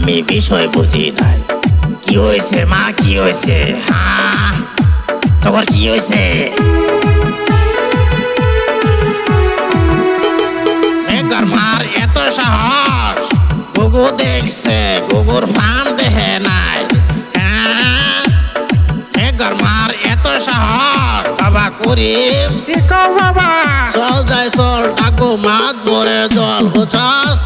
আমি বিষয় বুঝি নাই। কি হয়েছে মা, কি হয়েছে? হ্যাঁ, তোমার কি হয়েছে? একবার মার এত সাহস, গুগু দেখছে, গুগুর ফান দেখে নাই। হ্যাঁ, একবার মার এত সাহস। বাবা করিম, কি কও বাবা? চল যাই চল, ডাকবো মাত মোরে দল, বুঝছস?